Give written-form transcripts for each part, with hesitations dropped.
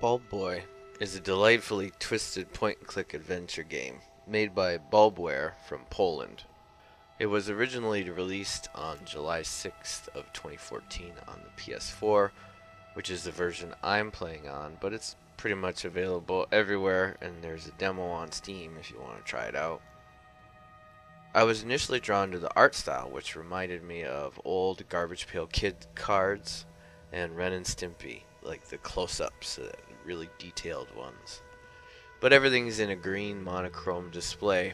Bulb Boy is a delightfully twisted point-and-click adventure game made by Bulbware from Poland. It was originally released on July 6th of 2014 on the PS4, which is the version I'm playing on, but it's pretty much available everywhere, and there's a demo on Steam if you want to try it out. I was initially drawn to the art style, which reminded me of old Garbage Pail Kid cards and Ren and Stimpy, like the close-ups, really detailed ones. But everything's in a green monochrome display.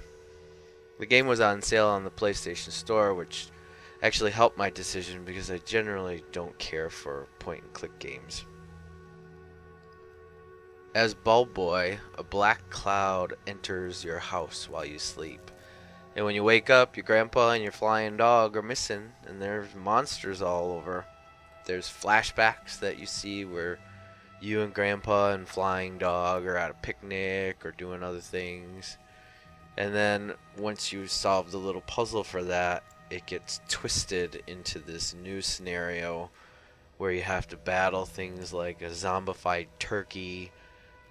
The game was on sale on the PlayStation Store, which actually helped my decision because I generally don't care for point-and-click games. As Bulb Boy, a black cloud enters your house while you sleep. And when you wake up, your grandpa and your flying dog are missing, and there's monsters all over. There's flashbacks that you see where you and grandpa and flying dog are at a picnic or doing other things. And then once you solve the little puzzle for that, it gets twisted into this new scenario where you have to battle things like a zombified turkey,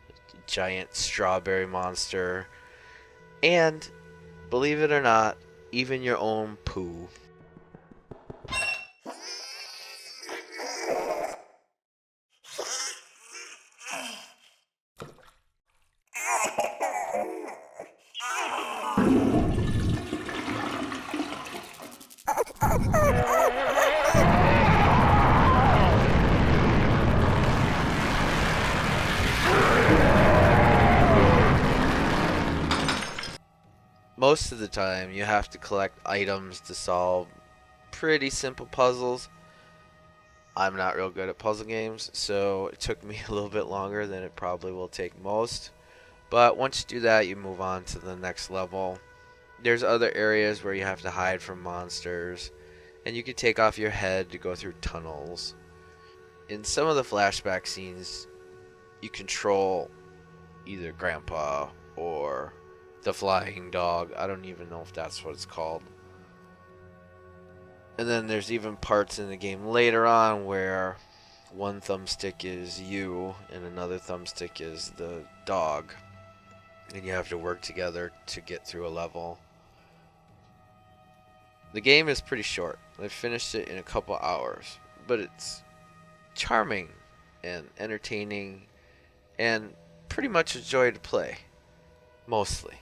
a giant strawberry monster, and, believe it or not, even your own poo. Most of the time, you have to collect items to solve pretty simple puzzles. I'm not real good at puzzle games, so it took me a little bit longer than it probably will take most. But once you do that, you move on to the next level. There's other areas where you have to hide from monsters, and you can take off your head to go through tunnels. In some of the flashback scenes, you control either Grandpa or the flying dog. I don't even know if that's what it's called. And then there's even parts in the game later on where one thumbstick is you and another thumbstick is the dog. And you have to work together to get through a level. The game is pretty short. I finished it in a couple hours, but it's charming and entertaining and pretty much a joy to play. Mostly.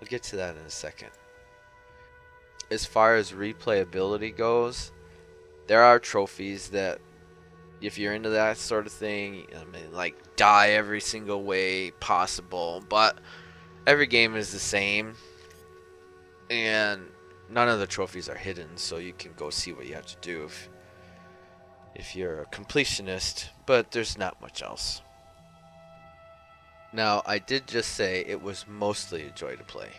We'll get to that in a second. As far as replayability goes, there are trophies that, if you're into that sort of thing, I mean, like, die every single way possible, but every game is the same, and none of the trophies are hidden, so you can go see what you have to do if you're a completionist, but there's not much else. Now, I did just say it was mostly a joy to play.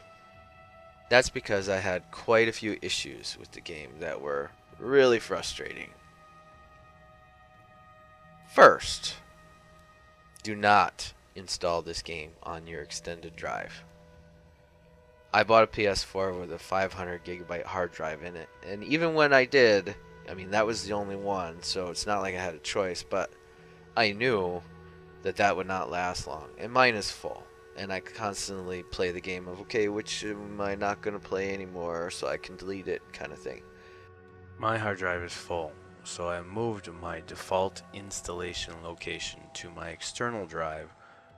That's because I had quite a few issues with the game that were really frustrating. First, do not install this game on your extended drive. I bought a PS4 with a 500 gigabyte hard drive in it, and even when I did, I mean, that was the only one, so it's not like I had a choice, but I knew that would not last long, and mine is full, and I constantly play the game of, okay, which am I not going to play anymore so I can delete it kind of thing. My hard drive is full, so I moved my default installation location to my external drive,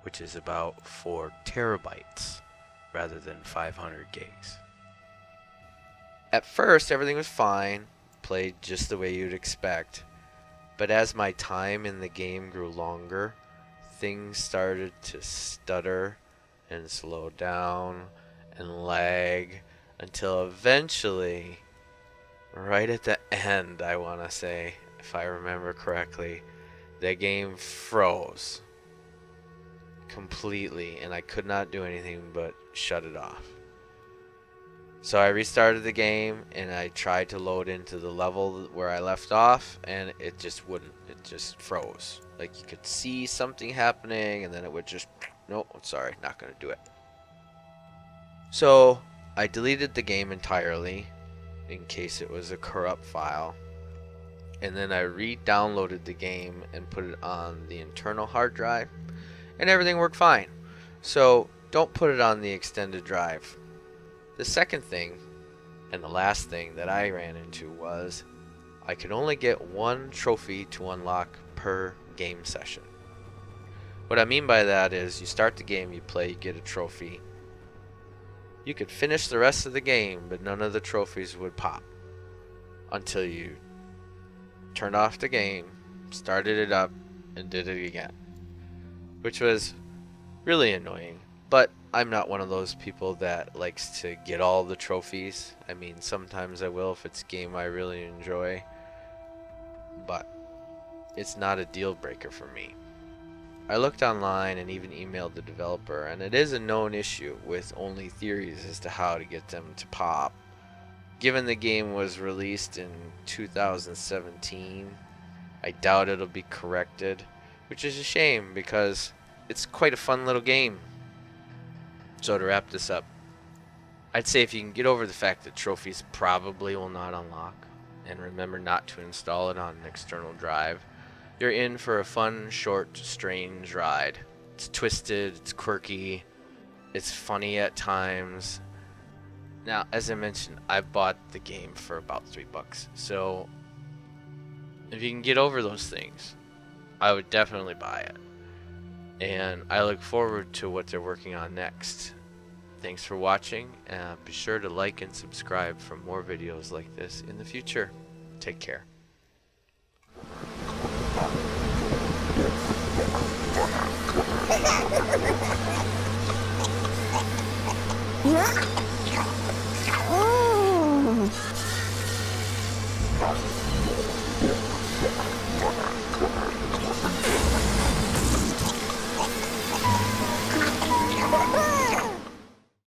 which is about 4 terabytes rather than 500 gigs. At first, everything was fine, played just the way you'd expect, but as my time in the game grew longer, things started to stutter and slow down and lag until eventually, right at the end, I want to say, if I remember correctly, the game froze completely and I could not do anything but shut it off. So I restarted the game and I tried to load into the level where I left off, and it just wouldn't. It just froze. Like, you could see something happening and then it would just, nope, sorry, not going to do it. So I deleted the game entirely in case it was a corrupt file, and then I re-downloaded the game and put it on the internal hard drive, and everything worked fine. So don't put it on the extended drive. The second thing, and the last thing that I ran into, was I could only get one trophy to unlock per game session. What I mean by that is you start the game, you play, you get a trophy. You could finish the rest of the game, but none of the trophies would pop until you turned off the game, started it up, and did it again, which was really annoying. But I'm not one of those people that likes to get all the trophies. I mean, sometimes I will if it's a game I really enjoy, but it's not a deal breaker for me. I looked online and even emailed the developer, and it is a known issue with only theories as to how to get them to pop. Given the game was released in 2017, I doubt it'll be corrected, which is a shame because it's quite a fun little game. So to wrap this up, I'd say if you can get over the fact that trophies probably will not unlock, and remember not to install it on an external drive, you're in for a fun, short, strange ride. It's twisted, it's quirky, it's funny at times. Now, as I mentioned, I bought the game for about $3, so if you can get over those things, I would definitely buy it. And I look forward to what they're working on next. Thanks for watching, and be sure to like and subscribe for more videos like this in the future. Take care. Yeah.